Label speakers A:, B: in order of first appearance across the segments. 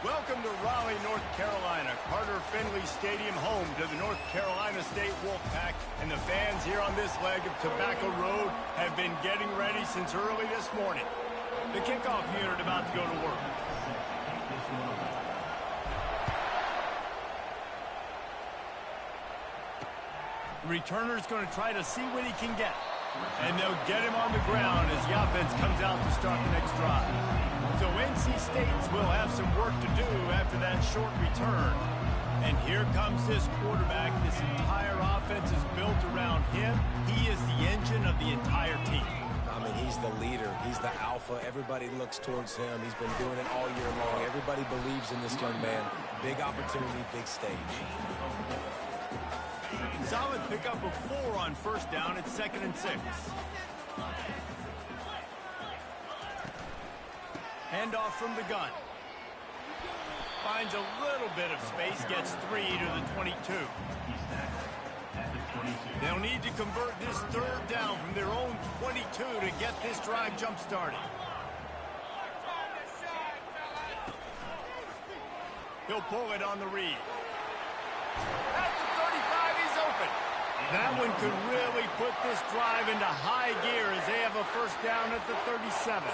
A: Welcome to Raleigh, North Carolina, Carter Finley Stadium, home to the North Carolina State Wolfpack, and the fans here on this leg of Tobacco Road have been getting ready since early this morning. The kickoff unit about to go to work. Returner's going to try to see what he can get. And they'll get him on the ground as the offense comes out to start the next drive. So NC State will have some work to do after that short return. And here comes this quarterback. This entire offense is built around him. He is the engine of the entire team.
B: I mean, he's the leader. He's the alpha. Everybody looks towards him. He's been doing it all year long. Everybody believes in this young man. Big opportunity, big stage.
A: Solid pickup of 4 on first down. It's 2nd and 6. Handoff from the gun. Finds a little bit of space, gets 3 to the 22. They'll need to convert this 3rd down from their own 22 to get this drive jump-started. He'll pull it on the read. At the 35, he's open. That one could really put this drive into high gear as they have a first down at the 37.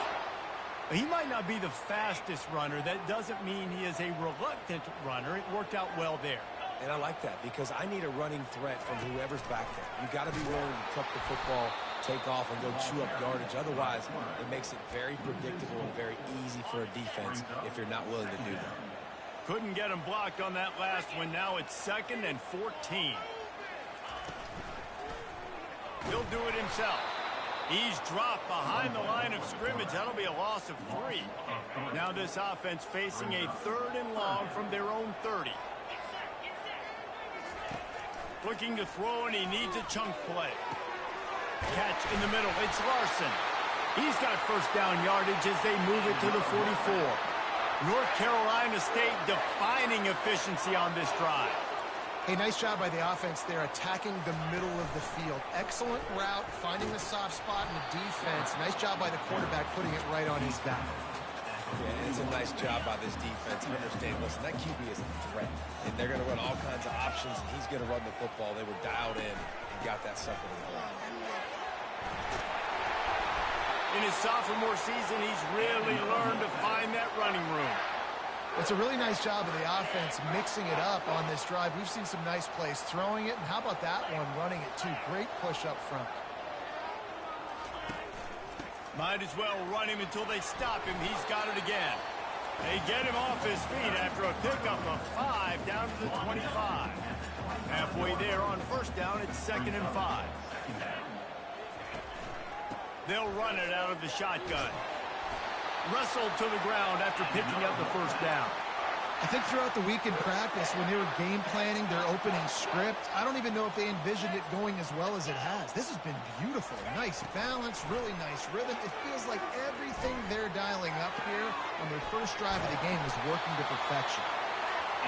A: He might not be the fastest runner. That doesn't mean he is a reluctant runner. It worked out well there.
B: And I like that because I need a running threat from whoever's back there. You've got to be willing to tuck the football, take off, and go chew up yardage. Otherwise, it makes it very predictable and very easy for a defense if you're not willing to do that.
A: Couldn't get him blocked on that last one. Now it's 2nd and 14. He'll do it himself. He's dropped behind the line of scrimmage. That'll be a loss of 3. Now this offense facing a 3rd and long from their own 30. Looking to throw, and he needs a chunk play. Catch in the middle. It's Larson. He's got first down yardage as they move it to the 44. North Carolina State defining efficiency on this drive.
C: Hey, nice job by the offense there, attacking the middle of the field. Excellent route, finding the soft spot in the defense. Nice job by the quarterback putting it right on his back.
B: Yeah, it's a nice job by this defense. Understand, listen, that QB is a threat. And they're going to run all kinds of options, and he's going to run the football. They were dialed in and got that sucker to the hole.
A: In his sophomore season, he's really learned to find that running room.
C: It's a really nice job of the offense mixing it up on this drive. We've seen some nice plays throwing it, and how about that one running it too? Great push up front.
A: Might as well run him until they stop him. He's got it again. They get him off his feet after a pickup of 5 down to the 25. Halfway there on first down, it's 2nd and 5. They'll run it out of the shotgun. Wrestled to the ground after picking up the first down.
C: I think throughout the week in practice, when they were game planning their opening script, I don't even know if they envisioned it going as well as it has. This has been beautiful. Nice balance, really nice rhythm. It feels like everything they're dialing up here on their first drive of the game is working to perfection.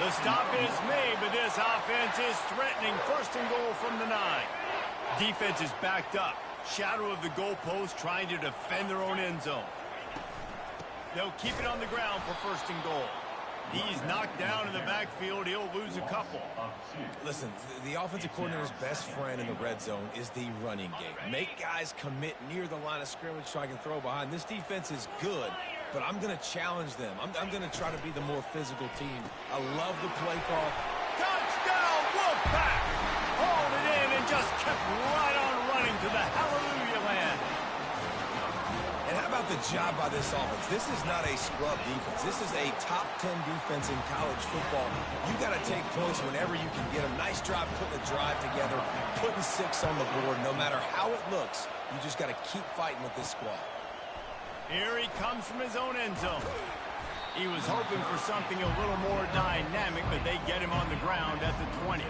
A: The stop is made, but this offense is threatening. 1st and goal from the 9. Defense is backed up. Shadow of the goalpost, trying to defend their own end zone. They'll keep it on the ground for 1st and goal. He's knocked down in the backfield. He'll lose a couple.
B: Listen, the offensive coordinator's best friend in the red zone is the running game. Make guys commit near the line of scrimmage so I can throw behind. This defense is good, but I'm going to challenge them. I'm going to try to be the more physical team. I love the play call.
A: Touchdown, Wolfpack! Hauled it in and just kept right on running to the hallelujah land.
B: And how about the job by this offense? This is not a scrub defense. This is a top 10 defense in college football. You got to take points whenever you can get them. Nice job putting a drive together, putting 6 on the board. No matter how it looks, you just got to keep fighting with this squad.
A: Here he comes from his own end zone. He was hoping for something a little more dynamic, but they get him on the ground at the 20.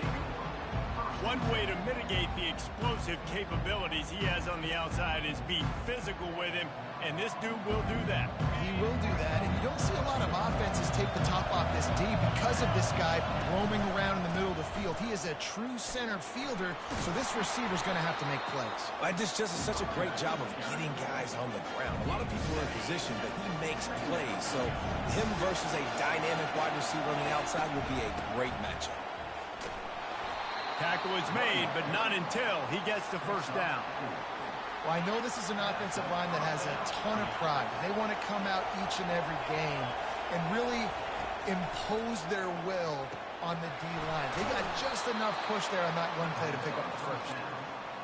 A: One way to mitigate the explosive capabilities he has on the outside is be physical with him, and this dude will do that.
C: He will do that, and you don't see a lot of offenses take the top off this D because of this guy roaming around in the middle of the field. He is a true center fielder, so this receiver's going to have to make plays.
B: This just is such a great job of getting guys on the ground. A lot of people are in position, but he makes plays, so him versus a dynamic wide receiver on the outside will be a great matchup.
A: Tackle is made, but not until he gets the first down.
C: Well, I know this is an offensive line that has a ton of pride. They want to come out each and every game and really impose their will on the D-line. They got just enough push there on that run play to pick up the first.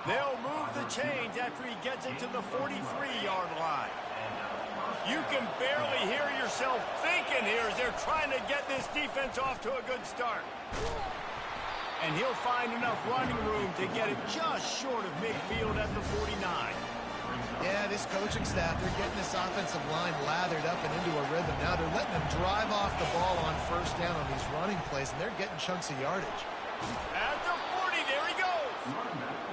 A: They'll move the chains after he gets it to the 43-yard line. You can barely hear yourself thinking here as they're trying to get this defense off to a good start. And he'll find enough running room to get it just short of midfield at the 49.
C: Yeah, this coaching staff, they're getting this offensive line lathered up and into a rhythm. Now they're letting them drive off the ball on first down on these running plays, and they're getting chunks of yardage.
A: At the 40, there he goes.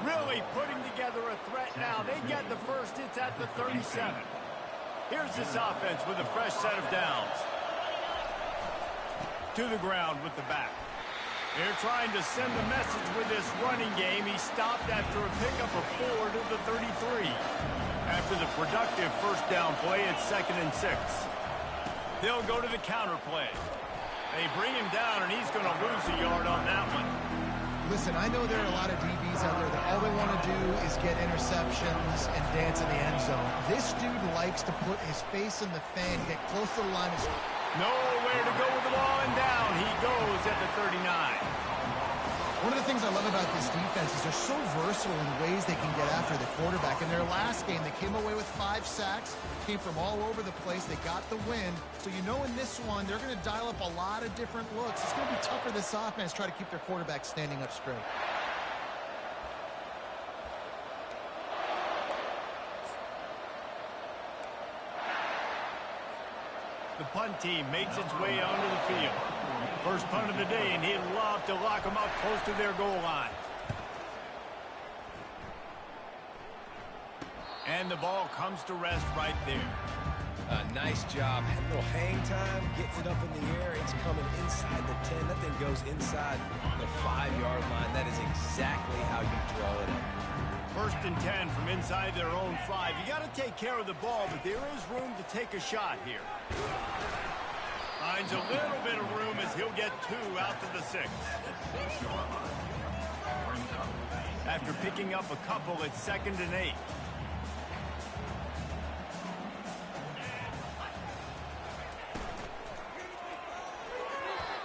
A: Really putting together a threat now. They get the first. It's at the 37. Here's this offense with a fresh set of downs. To the ground with the back. They're trying to send a message with this running game. He stopped after a pickup of 4 to the 33. After the productive first down play, it's 2nd and 6. They'll go to the counter play. They bring him down, and he's going to lose a yard on that one.
C: Listen, I know there are a lot of DBs out there that all they want to do is get interceptions and dance in the end zone. This dude likes to put his face in the fan, get close to the line of scrimmage.
A: Nowhere to go with the ball, and down he goes at the 39.
C: One of the things I love about this defense is they're so versatile in ways they can get after the quarterback. In their last game, they came away with 5 sacks, came from all over the place. They got the win. So you know in this one, they're going to dial up a lot of different looks. It's going to be tough for this offense to try to keep their quarterback standing up straight.
A: The punt team makes its way onto the field. First punt of the day, and he'd love to lock them up close to their goal line. And the ball comes to rest right there.
B: Nice job. Had a little hang time, getting it up in the air. It's coming inside the 10. That thing goes inside the 5-yard line. That is exactly how you draw it up.
A: 1st and 10 from inside their own 5. You got to take care of the ball, but there is room to take a shot here. Finds a little bit of room as he'll get 2 out to the 6. After picking up a couple, it's 2nd and 8.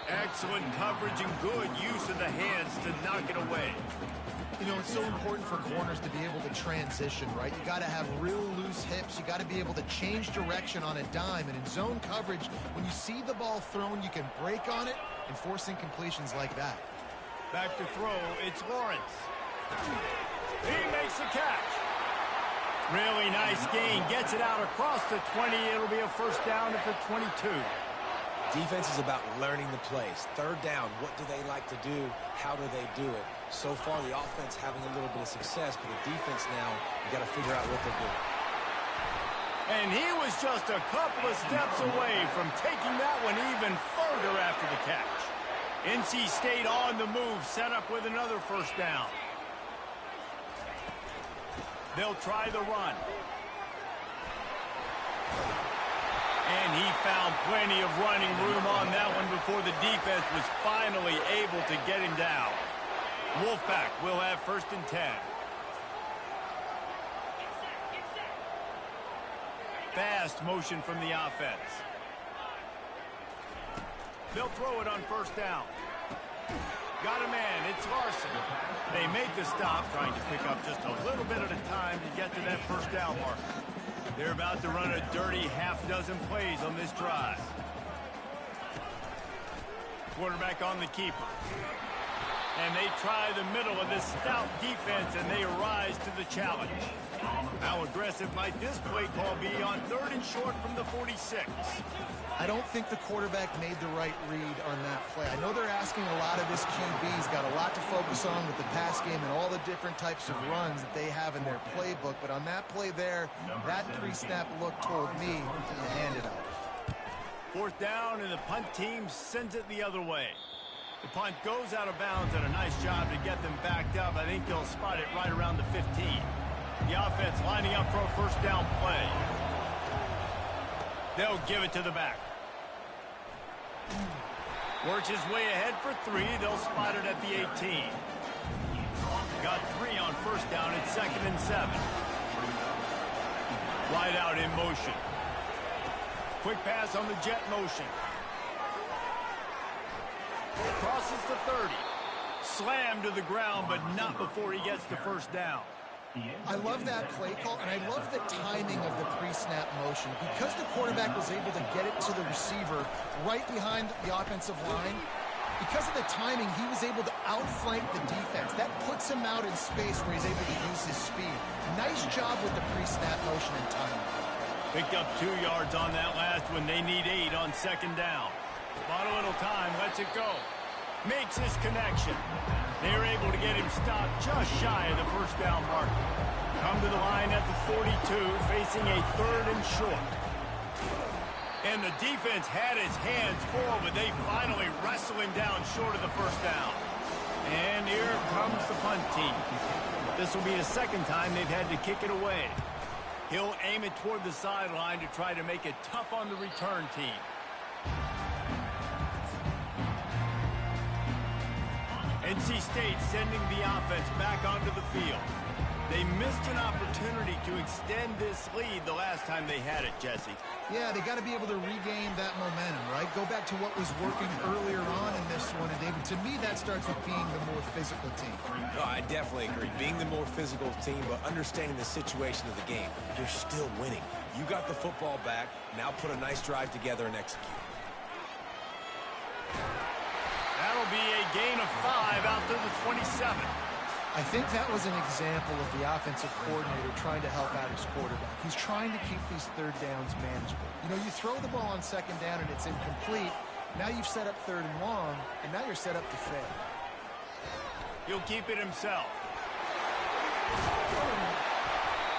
A: Excellent coverage and good use of the hands to knock it away.
C: You know, it's so important for corners to be able to transition, right? You got to have real loose hips. You got to be able to change direction on a dime. And in zone coverage, when you see the ball thrown, you can break on it and force incompletions like that.
A: Back to throw, it's Lawrence. He makes the catch. Really nice gain. Gets it out across the 20. It'll be a first down at the 22.
B: Defense is about learning the plays. 3rd down, what do they like to do? How do they do it? So far, the offense having a little bit of success, but the defense now, you got to figure out what they're doing.
A: And he was just a couple of steps away from taking that one even further after the catch. NC State on the move, set up with another first down. They'll try the run. And he found plenty of running room on that one before the defense was finally able to get him down. Wolfpack will have 1st and 10. Fast motion from the offense. They'll throw it on 1st down. Got a man, it's Larson. They make the stop, trying to pick up just a little bit at a time to get to that first down mark. They're about to run a dirty half-dozen plays on this drive. Quarterback on the keeper. And they try the middle of this stout defense, and they rise to the challenge. How aggressive might this play call be on 3rd and short from the 46?
C: I don't think the quarterback made the right read on that play. I know they're asking a lot of this QB. He's got a lot to focus on with the pass game and all the different types of runs that they have in their playbook. But on that play there, that pre-snap look told me to hand it off.
A: 4th down, and the punt team sends it the other way. The punt goes out of bounds, and a nice job to get them backed up. I think they'll spot it right around the 15. The offense lining up for a 1st down play. They'll give it to the back. Works his way ahead for 3. They'll spot it at the 18. Got 3 on 1st down at 2nd and 7. Wide out in motion. Quick pass on the jet motion. Crosses the 30. Slammed to the ground, but not before he gets the 1st down.
C: I love that play call, and I love the timing of the pre-snap motion. Because the quarterback was able to get it to the receiver right behind the offensive line, because of the timing, he was able to outflank the defense. That puts him out in space where he's able to use his speed. Nice job with the pre-snap motion and timing.
A: Picked up 2 yards on that last one. They need 8 on 2nd down. Bought a little time, lets it go. Makes his connection. They're able to get him stopped just shy of the 1st down mark. Come to the line at the 42, facing a 3rd and short. And the defense had his hands full, but they finally wrestle him down short of the 1st down. And here comes the punt team. This will be the 2nd time they've had to kick it away. He'll aim it toward the sideline to try to make it tough on the return team. NC State sending the offense back onto the field. They missed an opportunity to extend this lead the last time they had it, Jesse.
C: Yeah, they got to be able to regain that momentum, right? Go back to what was working earlier on in this one. And, David, to me, that starts with being the more physical team.
B: No, I definitely agree. Being the more physical team, but understanding the situation of the game. You're still winning. You got the football back. Now put a nice drive together and execute.
A: That'll be a gain of 5 out to the 27.
C: I think that was an example of the offensive coordinator trying to help out his quarterback. He's trying to keep these 3rd downs manageable. You know, you throw the ball on 2nd down and it's incomplete. Now you've set up 3rd and long, and now you're set up to fail.
A: He'll keep it himself.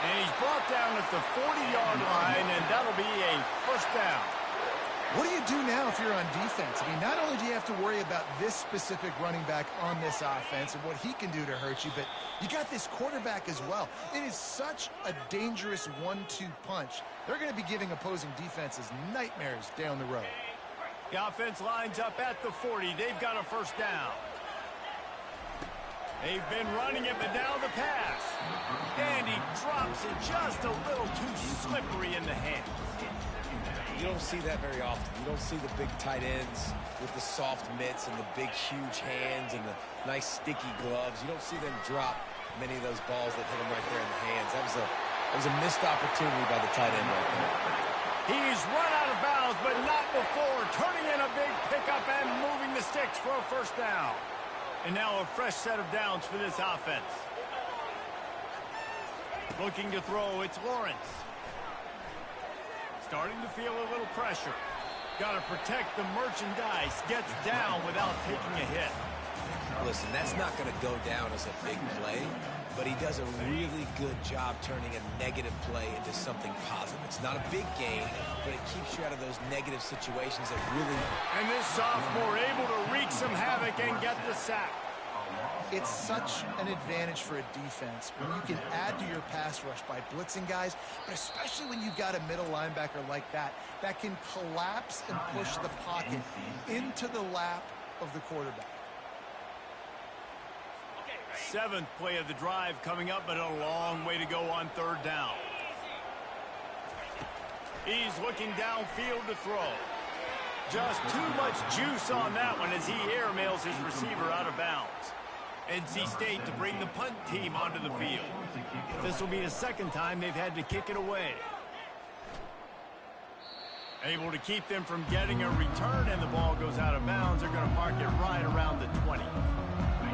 A: And he's brought down at the 40-yard line, and that'll be a 1st down.
C: What do you do now if you're on defense? I mean, not only do you have to worry about this specific running back on this offense and what he can do to hurt you, but you got this quarterback as well. It is such a dangerous 1-2 punch. They're going to be giving opposing defenses nightmares down the road.
A: The offense lines up at the 40. They've got a 1st down. They've been running it, but now the pass. And he drops it just a little too slippery in the hand.
B: You don't see that very often. You don't see the big tight ends with the soft mitts and the big, huge hands and the nice, sticky gloves. You don't see them drop many of those balls that hit them right there in the hands. That was a missed opportunity by the tight end right there.
A: He's run out of bounds, but not before turning in a big pickup and moving the sticks for a 1st down. And now a fresh set of downs for this offense. Looking to throw, it's Lawrence. Starting to feel a little pressure. Got to protect the merchandise. Gets down without taking a hit.
B: Listen, that's not going to go down as a big play, but he does a really good job turning a negative play into something positive. It's not a big gain, but it keeps you out of those negative situations that really...
A: And this sophomore able to wreak some havoc and get the sack.
C: It's such an advantage for a defense when you can add to your pass rush by blitzing guys, but especially when you've got a middle linebacker like that can collapse and push the pocket into the lap of the quarterback.
A: 7th play of the drive coming up, but a long way to go on 3rd down. He's looking downfield to throw. Just too much juice on that one as he airmails his receiver out of bounds. NC State to bring the punt team onto the field. This will be the 2nd time they've had to kick it away. Able to keep them from getting a return, and the ball goes out of bounds. They're going to mark it right around the 20.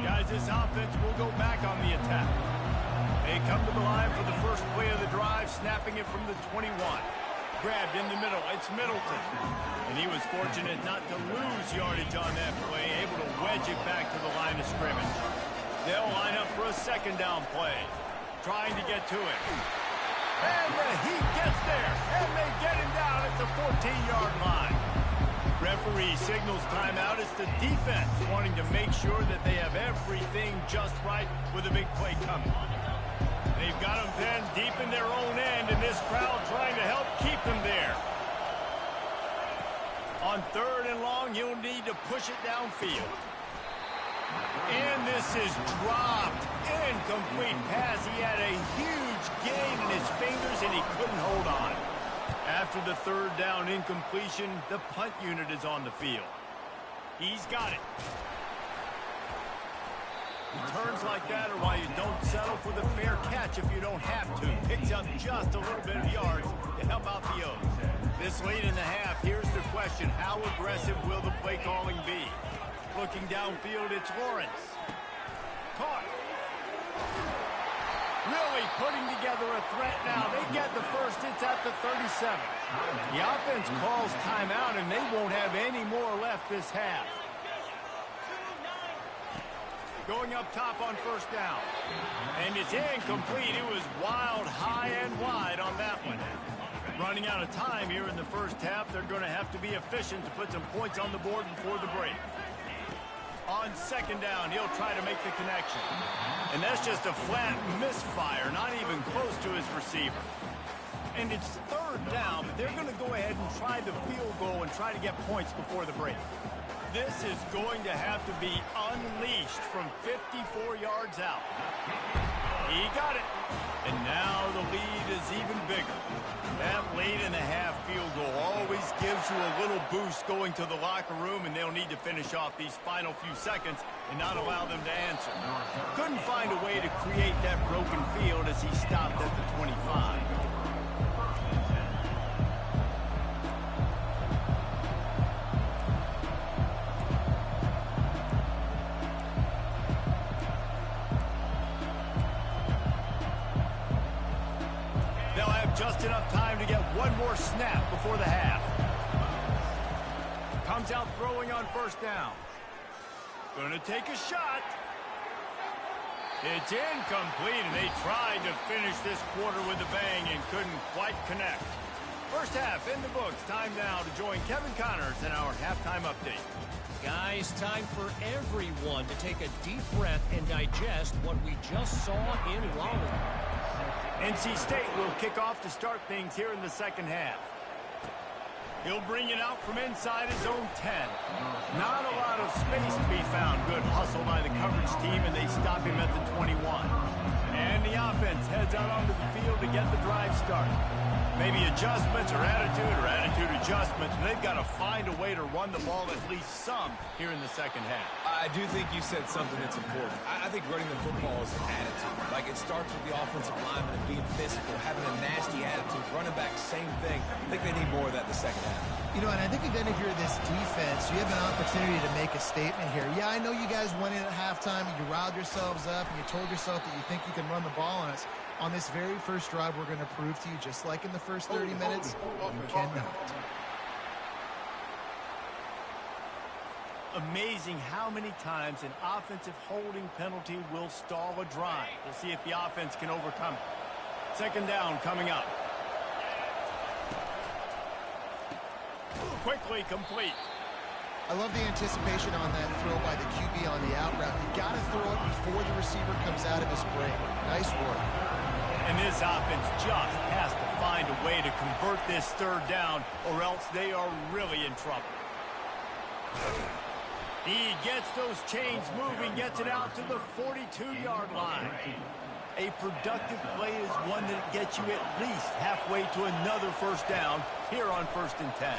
A: Got as this offense will go back on the attack. They come to the line for the first play of the drive, snapping it from the 21. Grabbed in the middle, it's Middleton. And he was fortunate not to lose yardage on that play, able to wedge it back to the line of scrimmage. They'll line up for a second down play, trying to get to it. And the Heat gets there, and they get him down at the 14-yard line. Referee signals timeout. It's the defense wanting to make sure that they have everything just right with a big play coming. They've got them pinned deep in their own end, and this crowd trying to help keep them there. On 3rd and long, he'll need to push it downfield. And this is dropped. Incomplete pass. He had a huge gain in his fingers, and he couldn't hold on. After the 3rd down incompletion, the punt unit is on the field. He's got it. Returns like that are why you don't settle for the fair catch if you don't have to. Picks up just a little bit of yards to help out the O's. This late in the half, here's the question. How aggressive will the play calling be? Looking downfield, it's Lawrence. Caught. Really putting together a threat now. They get the first. It's at the 37. The offense calls timeout, and they won't have any more left this half. Going up top on 1st down. And it's incomplete. It was wild, high and wide on that one. Running out of time here in the first half. They're going to have to be efficient to put some points on the board before the break. On 2nd down, he'll try to make the connection. And that's just a flat misfire, not even close to his receiver. And it's 3rd down, but they're going to go ahead and try the field goal and try to get points before the break. This is going to have to be unleashed from 54 yards out. He got it. And now the lead is even bigger. That late-in-the-half field goal always gives you a little boost going to the locker room, and they'll need to finish off these final few seconds and not allow them to answer. Couldn't find a way to create that broken field as he stopped at the 25. Just enough time to get one more snap before the half. Comes out throwing on 1st down. Gonna take a shot. It's incomplete, and they tried to finish this quarter with a bang and couldn't quite connect. First half in the books. Time now to join Kevin Connors in our halftime update.
D: Guys, time for everyone to take a deep breath and digest what we just saw in Raleigh.
A: NC State will kick off to start things here in the second half. He'll bring it out from inside his own 10. Not a lot of space to be found. Good hustle by the coverage team, and they stop him at the 21. And the offense heads out onto the field to get the drive started. Maybe adjustments or attitude adjustments. They've got to find a way to run the ball at least some here in the second half.
B: I do think you said something that's important. I think running the football is an attitude. Like, it starts with the offensive lineman and being physical, having a nasty attitude. Running back, same thing. I think they need more of that in the second half.
C: You know, and I think again, if you're this defense, you have an opportunity to make a statement here. Yeah, I know you guys went in at halftime and you riled yourselves up and you told yourself that you think you can run the ball on us. On this very first drive, we're going to prove to you, just like in the first 30 minutes, you cannot.
A: Amazing how many times an offensive holding penalty will stall a drive. We'll see if the offense can overcome it. 2nd down coming up. Quickly complete.
C: I love the anticipation on that throw by the QB on the out route. You got to throw it before the receiver comes out of his break. Nice work.
A: And this offense just has to find a way to convert this 3rd down, or else they are really in trouble. He gets those chains moving, gets it out to the 42-yard line. A productive play is one that gets you at least halfway to another 1st down here on 1st and 10.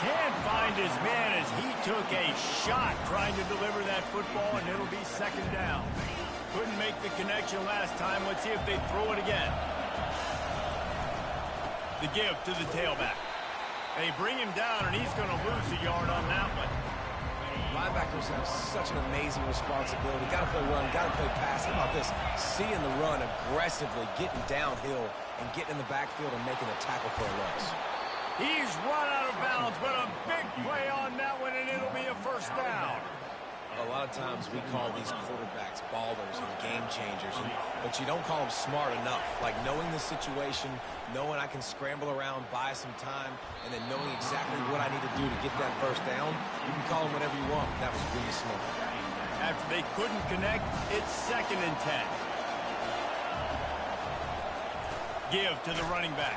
A: Can't find his man as he took a shot trying to deliver that football, and it'll be 2nd down. Couldn't make the connection last time. Let's see if they throw it again. The give to the tailback. They bring him down, and he's going to lose a yard on that one.
B: Linebackers have such an amazing responsibility. Got to play run, got to play pass. How about this? Seeing the run aggressively, getting downhill, and getting in the backfield and making a tackle for a loss.
A: He's run out of bounds, but a big play on that one, and it'll be a first down.
B: A lot of times we call these quarterbacks ballers and game changers, but you don't call them smart enough. Like knowing the situation, knowing I can scramble around, buy some time, and then knowing exactly what I need to do to get that first down, you can call them whatever you want. That was really smart.
A: After they couldn't connect, it's 2nd and 10. Give to the running back.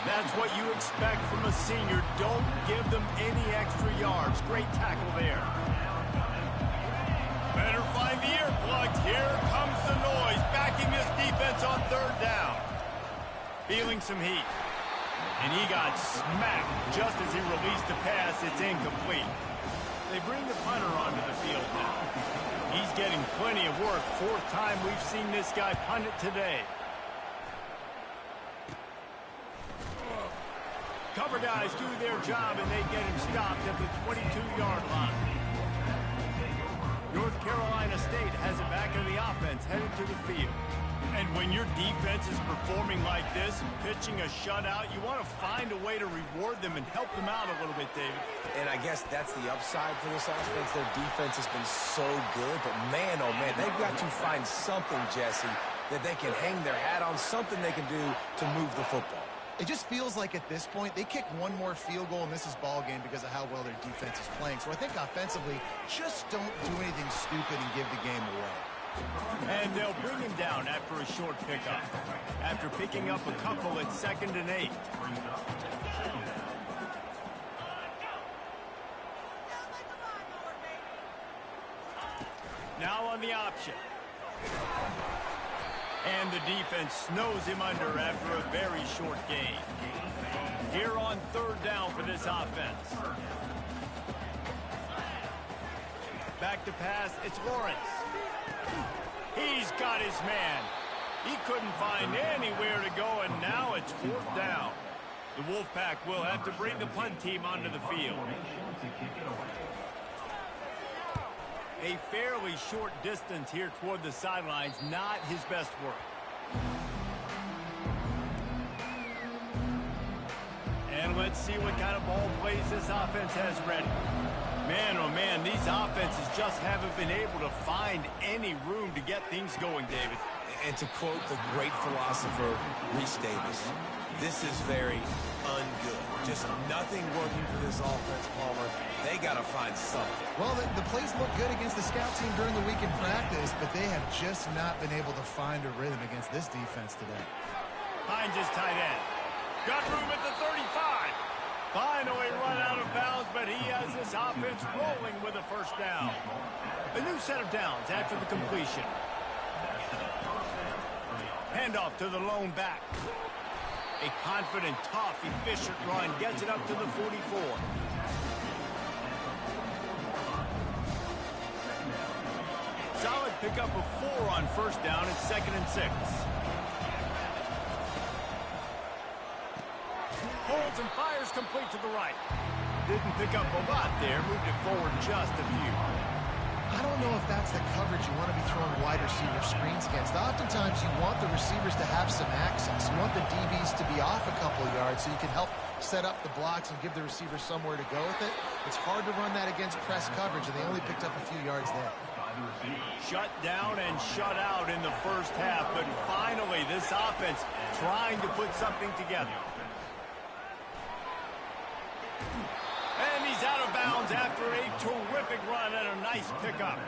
A: That's what you expect from a senior. Don't give them any extra yards. Great tackle there. Better find the earplugs. Here comes the noise, backing this defense on 3rd down. Feeling some heat. And he got smacked just as he released the pass. It's incomplete. They bring the punter onto the field now. He's getting plenty of work. 4th time we've seen this guy punt it today. Cover guys do their job, and they get him stopped at the 22-yard line. North Carolina State has it back in the offense, headed to the field. And when your defense is performing like this, pitching a shutout, you want to find a way to reward them and help them out a little bit, David.
B: And I guess that's the upside for this offense. Their defense has been so good, but man, oh man, they've got to find something, Jesse, that they can hang their hat on, something they can do to move the football.
C: It just feels like at this point, they kick one more field goal and this is ball game because of how well their defense is playing. So I think offensively, just don't do anything stupid and give the game away.
A: And they'll bring him down after a short pickup. After picking up a couple at 2nd and 8. Now on the option. And the defense snows him under after a very short gain. Here on 3rd down for this offense. Back to pass, it's Lawrence. He's got his man. He couldn't find anywhere to go, and now it's 4th down. The Wolfpack will have to bring the punt team onto the field. A fairly short distance here toward the sidelines, not his best work. And let's see what kind of ball plays this offense has ready. Man, oh man, these offenses just haven't been able to find any room to get things going, David.
B: And to quote the great philosopher, Reese Davis, this is very ungood. Just nothing working for this offense, Palmer. They got to find something.
C: Well, the plays look good against the scout team during the week in practice, but they have just not been able to find a rhythm against this defense today.
A: Hines is tight end. Got room at the 35. Finally run out of bounds, but he has this offense rolling with a first down. A new set of downs after the completion. Handoff to the lone back. A confident, tough, efficient run gets it up to the 44. Solid pickup of 4 on first down. It's 2nd and 6. Holds and fires complete to the right. Didn't pick up a lot there. Moved it forward just a few.
C: I don't know if that's the coverage you want to be throwing wide receiver screens against. Oftentimes, you want the receivers to have some access. You want the DBs to be off a couple of yards so you can help set up the blocks and give the receiver somewhere to go with it. It's hard to run that against press coverage, and they only picked up a few yards there.
A: Shut down and shut out in the first half, but finally this offense trying to put something together. And he's out of bounds after a terrific run and a nice pickup.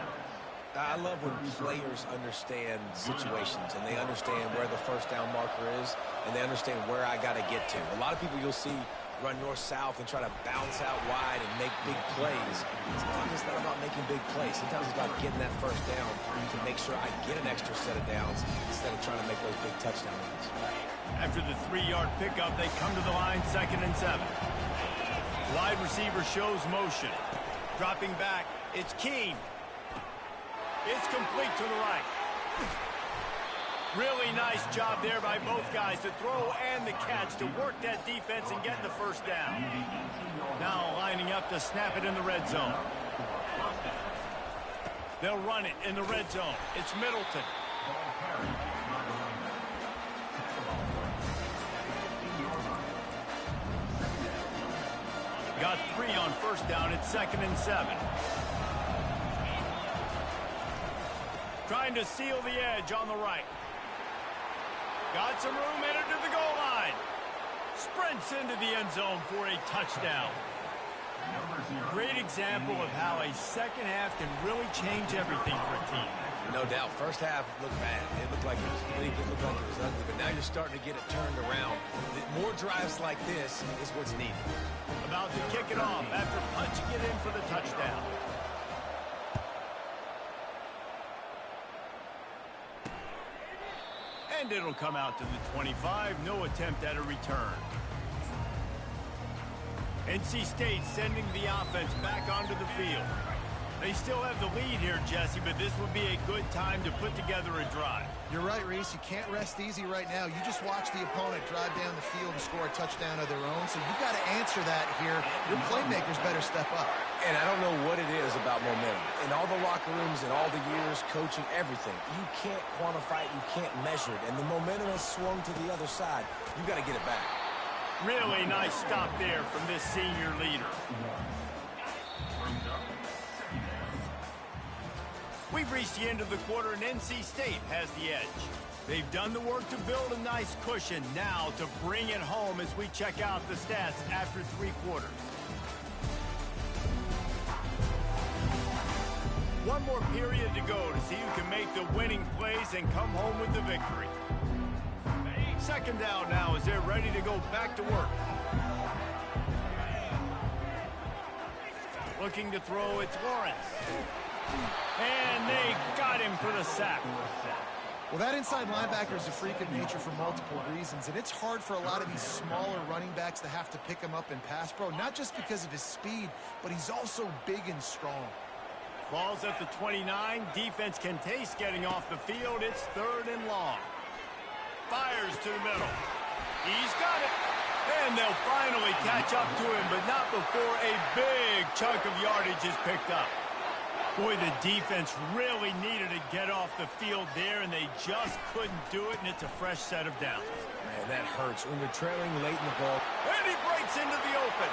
B: I love when players understand situations and they understand where the first down marker is and they understand where I got to get to. A lot of people you'll see run north-south and try to bounce out wide and make big plays. Sometimes it's not about making big plays. Sometimes it's about getting that first down to make sure I get an extra set of downs instead of trying to make those big touchdown runs.
A: After the 3-yard pickup, they come to the line 2nd and 7. Wide receiver shows motion. Dropping back, it's Keene. It's complete to the right. Really nice job there by both guys to throw and the catch to work that defense and get the first down. Now lining up to snap it in the red zone. They'll run it in the red zone. It's Middleton. Got 3 on first down. It's 2nd and 7. Trying to seal the edge on the right. Got some room, headed to the goal line. Sprints into the end zone for a touchdown. Great example of how a second half can really change everything for a team.
B: No doubt. First half looked bad. It looked like it was bleak. It looked like it was ugly. But now you're starting to get it turned around. More drives like this is what's needed.
A: About to kick it off after punching it in for the touchdown. And it'll come out to the 25. No attempt at a return. NC State sending the offense back onto the field. They still have the lead here, Jesse, but this would be a good time to put together a drive.
C: You're right, Reese. You can't rest easy right now. You just watch the opponent drive down the field and score a touchdown of their own, so you've got to answer that here. Your playmakers better step up.
B: And I don't know what it is about momentum. In all the locker rooms and all the years, coaching, everything, you can't quantify it, you can't measure it. And the momentum has swung to the other side. You got to get it back.
A: Really nice stop there from this senior leader. We've reached the end of the quarter, and NC State has the edge. They've done the work to build a nice cushion. Now to bring it home as we check out the stats after 3 quarters. One more period to go to see who can make the winning plays and come home with the victory. 2nd down now as they're ready to go back to work. Looking to throw, it's Lawrence. And they got him for the sack.
C: Well, that inside linebacker is a freak of nature for multiple reasons, and it's hard for a lot of these smaller running backs to have to pick him up in pass pro, not just because of his speed, but he's also big and strong.
A: Ball's at the 29. Defense can taste getting off the field. It's 3rd and long. Fires to the middle. He's got it. And they'll finally catch up to him, but not before a big chunk of yardage is picked up. Boy, the defense really needed to get off the field there, and they just couldn't do it, and it's a fresh set of downs.
B: Man, that hurts when you're trailing late in the ball.
A: And he breaks into the open.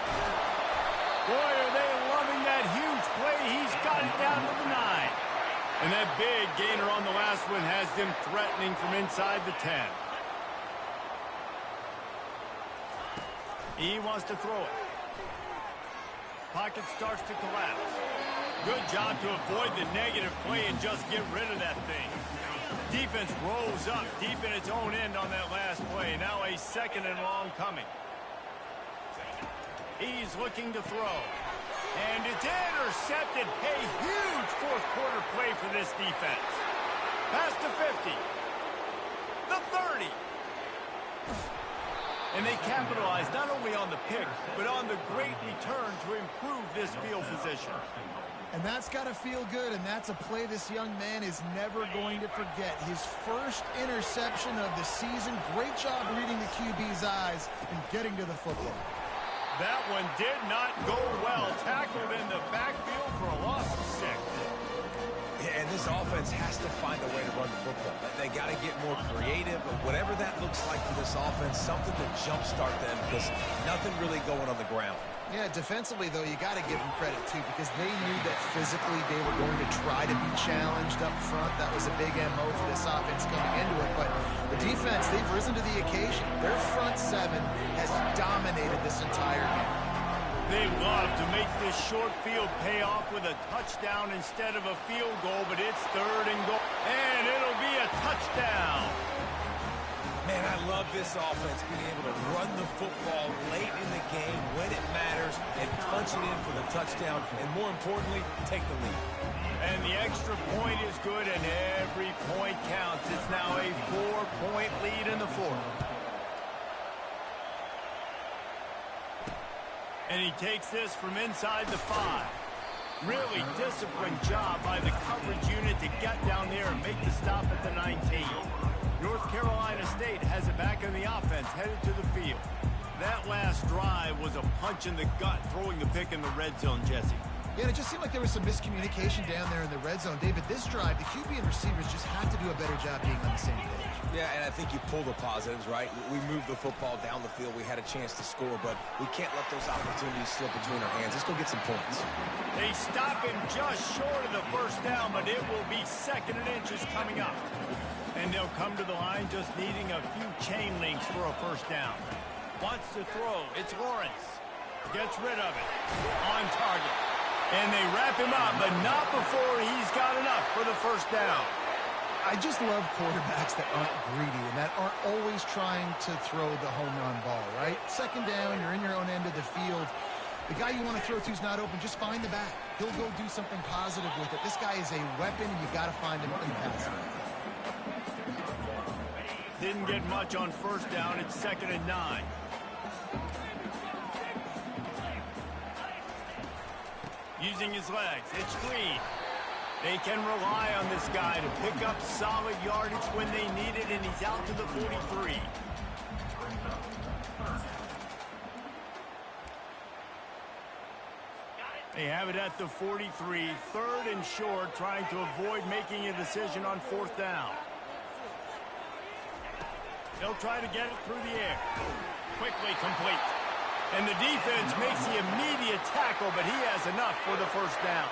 A: Boy, are they loving that huge play. He's got it down to the 9. And that big gainer on the last one has them threatening from inside the 10. He wants to throw it. Pocket starts to collapse. Good job to avoid the negative play and just get rid of that thing. Defense rolls up deep in its own end on that last play. Now a 2nd and long coming. He's looking to throw. And it's intercepted. A huge 4th quarter play for this defense. Pass to 50. The 30. And they capitalize not only on the pick, but on the great return to improve this field position.
C: And that's got to feel good, and that's a play this young man is never going to forget. His first interception of the season. Great job reading the QB's eyes and getting to the football.
A: That one did not go well. Tackled in the backfield for a loss of 6.
B: Yeah, and this offense has to find a way to run the football. They got to get more creative, but whatever that looks like for this offense, something to jumpstart them because nothing really going on the ground.
C: Yeah, defensively, though, you got to give them credit, too, because they knew that physically they were going to try to be challenged up front. That was a big MO for this offense coming into it. But the defense, they've risen to the occasion. Their front 7 has dominated this entire game.
A: They love to make this short field pay off with a touchdown instead of a field goal, but it's 3rd and goal. And it'll be a touchdown.
B: Man, I love this offense being able to run the football late in the game when it matters and punch it in for the touchdown, and more importantly, take the lead.
A: And the extra point is good, and every point counts. It's now a 4-point lead in the 4th. And he takes this from inside the 5. Really disciplined job by the coverage unit to get down there and make the stop at the 19. North Carolina State has it back in the offense, headed to the field. That last drive was a punch in the gut, throwing the pick in the red zone, Jesse.
C: Yeah, and it just seemed like there was some miscommunication down there in the red zone. David, this drive, the QB and receivers just have to do a better job being on the same page.
B: Yeah, and I think you pull the positives, right? We moved the football down the field. We had a chance to score, but we can't let those opportunities slip between our hands. Let's go get some points.
A: They stop him just short of the first down, but it will be 2nd and inches coming up. And they'll come to the line just needing a few chain links for a first down. Wants to throw. It's Lawrence. Gets rid of it. On target. And they wrap him up, but not before he's got enough for the first down.
C: I just love quarterbacks that aren't greedy and that aren't always trying to throw the home run ball, right? 2nd down, you're in your own end of the field. The guy you want to throw to is not open. Just find the back. He'll go do something positive with it. This guy is a weapon, and you've got to find him in the pass.
A: Didn't get much on first down. It's 2nd and 9. Using his legs. It's Green. They can rely on this guy to pick up solid yardage when they need it, and he's out to the 43. They have it at the 43, 3rd and short, trying to avoid making a decision on 4th down. They'll try to get it through the air. Quickly complete. And the defense makes the immediate tackle, but he has enough for the first down.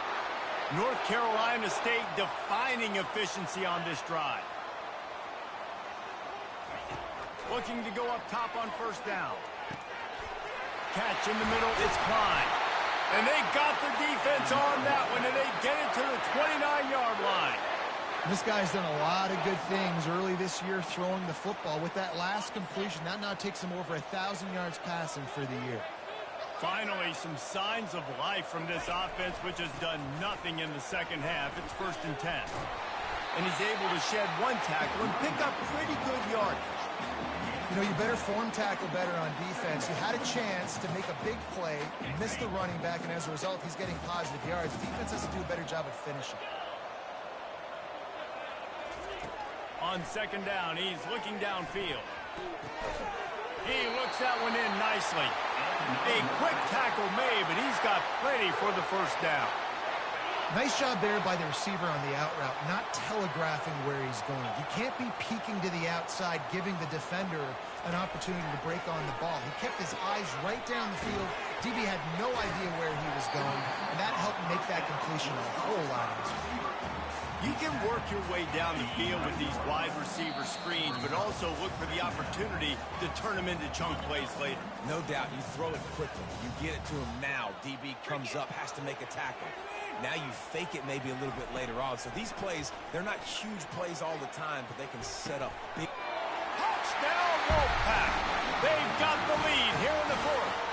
A: North Carolina State defining efficiency on this drive. Looking to go up top on first down. Catch in the middle, it's Klein. And they got the defense on that one, and they get it to the 29-yard line.
C: This guy's done a lot of good things early this year throwing the football. With that last completion, that now takes him over 1,000 yards passing for the year.
A: Finally, some signs of life from this offense, which has done nothing in the second half. It's 1st and 10. And he's able to shed one tackle and pick up pretty good yardage.
C: You know, you better form tackle better on defense. You had a chance to make a big play, missed the running back, and as a result, he's getting positive yards. Defense has to do a better job of finishing.
A: On 2nd down, he's looking downfield. He looks that one in nicely. A quick tackle made, but he's got plenty for the first down.
C: Nice job there by the receiver on the out route, not telegraphing where he's going. You can't be peeking to the outside, giving the defender an opportunity to break on the ball. He kept his eyes right down the field. DB had no idea where he was going, and that helped make that completion a whole lot easier.
A: You can work your way down the field with these wide receiver screens, but also look for the opportunity to turn them into chunk plays later.
B: No doubt, you throw it quickly. You get it to him now. DB comes up, has to make a tackle. Now you fake it maybe a little bit later on. So these plays, they're not huge plays all the time, but they can set up big.
A: Touchdown, Wolfpack! They've got the lead here in the 4th.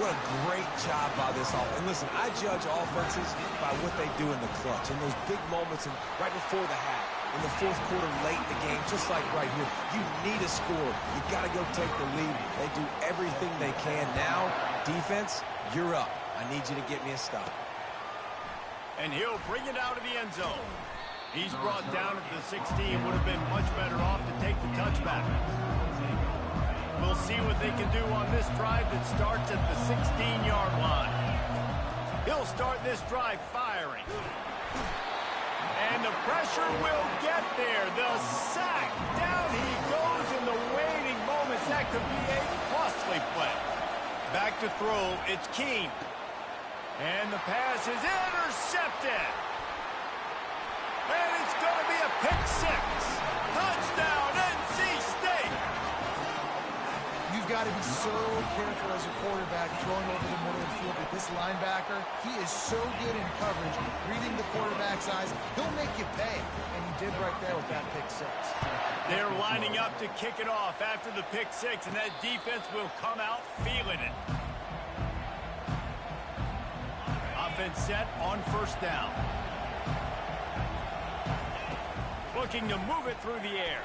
B: What a great job by this offense. And listen, I judge offenses by what they do in the clutch. In those big moments and right before the half, in the 4th quarter, late in the game, just like right here, you need a score. You got to go take the lead. They do everything they can. Now, defense, you're up. I need you to get me a stop.
A: And he'll bring it out of the end zone. He's brought down at the 16. Would have been much better off to take the touchback. We'll see what they can do on this drive that starts at the 16-yard line. He'll start this drive firing. And the pressure will get there. The sack. Down he goes in the waiting moments. That could be a costly play. Back to throw. It's Keene. And the pass is intercepted. And it's going to be a pick 6. Touchdown, NC State.
C: You've got to be so careful as a quarterback throwing over the middle of the field with this linebacker. He is so good in coverage, reading the quarterback's eyes. He'll make you pay, and he did right there with that pick 6.
A: They're lining up to kick it off after the pick 6, and that defense will come out feeling it. Offense set on first down. Looking to move it through the air.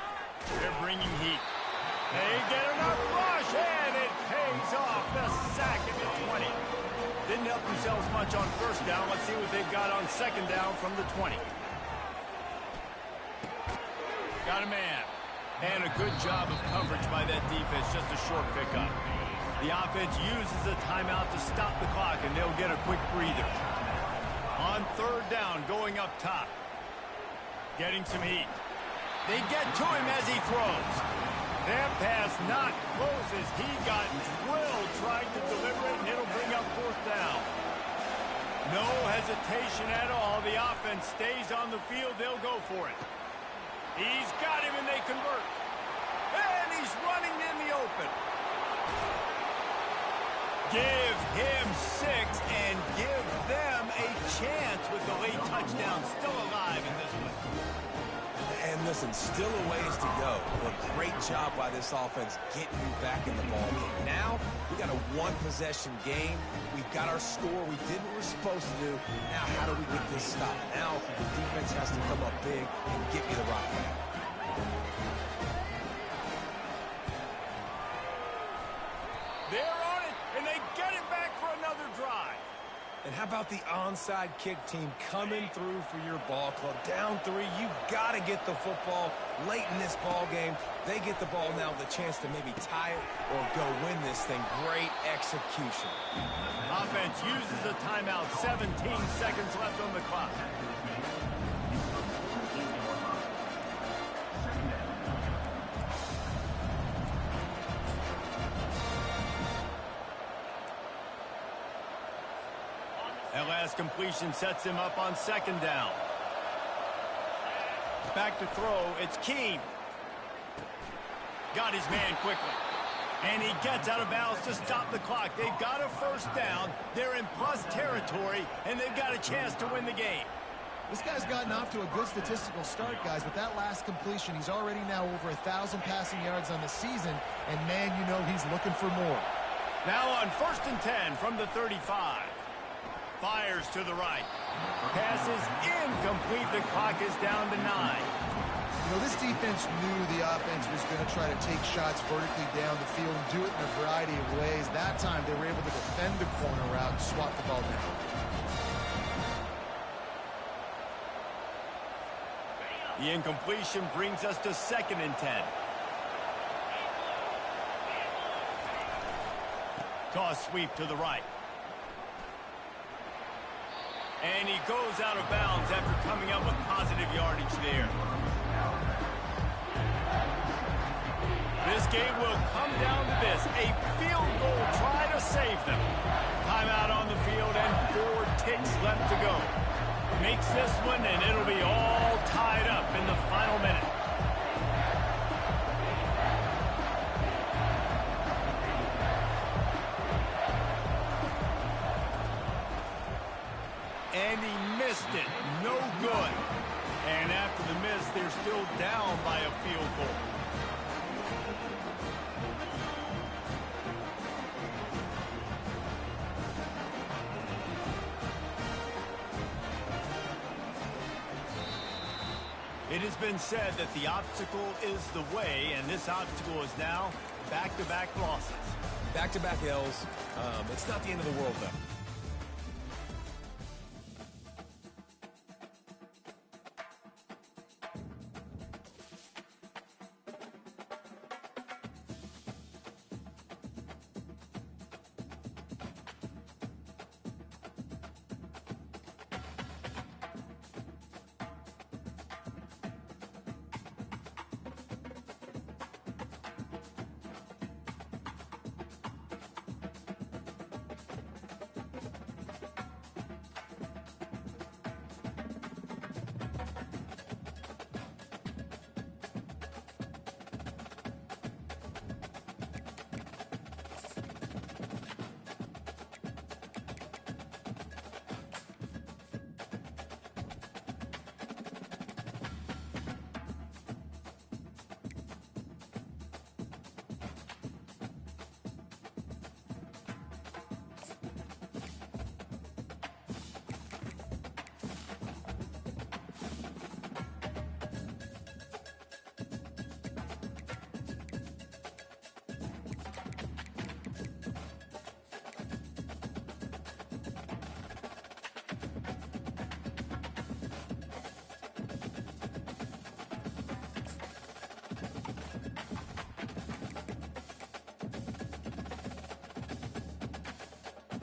A: They're bringing heat. They get enough rush, and it pays off. The sack at the 20. Didn't help themselves much on first down. Let's see what they've got on 2nd down from the 20. Got a man. And a good job of coverage by that defense, just a short pickup. The offense uses a timeout to stop the clock, and they'll get a quick breather. On third down, going up top. Getting some heat. They get to him as he throws. That pass not close as he got drilled trying to deliver it, and it'll bring up fourth down. No hesitation at all. The offense stays on the field. They'll go for it. He's got him, and they convert. And he's running in the open. Give him 6 and give them a chance with the late touchdown. Still alive in this one.
B: And listen, still a ways to go, but great job by this offense getting you back in the ballgame. Now, we got a one-possession game. We got our score. We did what we're supposed to do. Now, how do we get this stopped? Now, the defense has to come up big and get me the rock back.
A: They're on it, and they get it back for another drive.
B: And how about the onside kick team coming through for your ball club? Down 3, you got to get the football late in this ball game. They get the ball now with a chance to maybe tie it or go win this thing. Great execution.
A: Offense uses a timeout. 17 seconds left on the clock. That last completion sets him up on second down. Back to throw. It's Keene. Got his man quickly. And he gets out of bounds to stop the clock. They've got a first down. They're in plus territory, and they've got a chance to win the game.
C: This guy's gotten off to a good statistical start, guys. With that last completion, he's already now over 1,000 passing yards on the season. And, man, you know he's looking for more.
A: Now on 1st and 10 from the 35. Fires to the right. Pass is incomplete. The clock is down to 9.
C: You know, this defense knew the offense was going to try to take shots vertically down the field and do it in a variety of ways. That time, they were able to defend the corner route and swat the ball down.
A: The incompletion brings us to 2nd and 10. Toss sweep to the right. And he goes out of bounds after coming up with positive yardage there. This game will come down to this. A field goal try to save them. Timeout on the field and 4 ticks left to go. Makes this one and it'll be all tied up in the final minute. And he missed it. No good. And after the miss, they're still down by a field goal. It has been said that the obstacle is the way, and this obstacle is now back-to-back losses.
B: Back-to-back L's. It's not the end of the world, though.